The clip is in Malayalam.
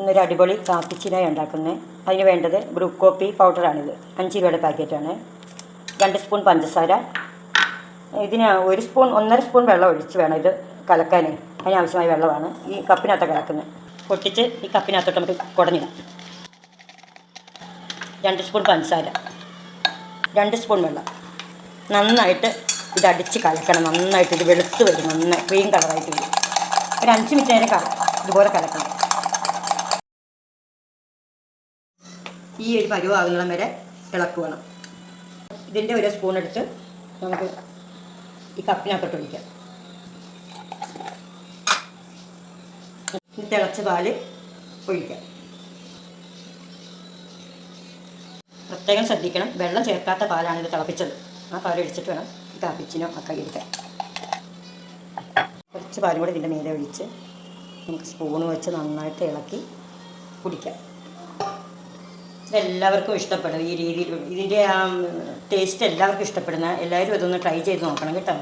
ഇന്നൊരു അടിപൊളി കാപ്പിച്ചിനായി ഉണ്ടാക്കുന്നത്. അതിന് വേണ്ടത് ബ്രൂ കോഫി പൗഡറാണിത്. 5 രൂപയുടെ പാക്കറ്റാണ്. 2 സ്പൂൺ പഞ്ചസാര. ഇതിന് 1 സ്പൂൺ 1.5 സ്പൂൺ വെള്ളം ഒഴിച്ച് വേണം ഇത് കലക്കാൻ. അതിനാവശ്യമായ വെള്ളമാണ് ഈ കപ്പിനകത്ത് കലക്കുന്നത്. പൊട്ടിച്ച് ഈ കപ്പിനകത്തോട്ട് നമുക്ക് കുടഞ്ഞിടാം. 2 സ്പൂൺ പഞ്ചസാര, 2 സ്പൂൺ വെള്ളം. നന്നായിട്ട് ഇത് അടിച്ച് കലക്കണം. നന്നായിട്ട് ഇത് വെളുത്ത് വരും. നന്നായി ക്രീം കളറായിട്ട് വരും. ഒരു 5 മിനിറ്റ് നേരം ഇതുപോലെ കലക്കണം. ഈ ഒരു പരുവാകുന്നിടം വരെ ഇളക്കണം. ഇതിൻ്റെ ഒരു സ്പൂൺ എടുത്ത് നമുക്ക് ഈ കപ്പിനകത്തോട്ട് ഒഴിക്കാം. തിളച്ച പാല് ഒഴിക്കാം. പ്രത്യേകം ശ്രദ്ധിക്കണം, വെള്ളം ചേർക്കാത്ത പാലാണ് ഇത് തിളപ്പിച്ചത്. ആ പാൽ ഒഴിച്ചിട്ട് വേണം ഈ കാപ്പിച്ചിനോ ഒക്കെ എടുക്കാൻ. കുറച്ച് പാലും കൂടെ ഇതിൻ്റെ മീതെ ഒഴിച്ച് നമുക്ക് സ്പൂണ് വെച്ച് നന്നായിട്ട് ഇളക്കി കുടിക്കാം. എല്ലാവർക്കും ഇഷ്ടപ്പെടും ഈ രീതിയിൽ. ഇതിൻ്റെ ടേസ്റ്റ് എല്ലാവർക്കും ഇഷ്ടപ്പെടുന്ന എല്ലാവരും ഇതൊന്ന് ട്രൈ ചെയ്ത് നോക്കണം കേട്ടോ.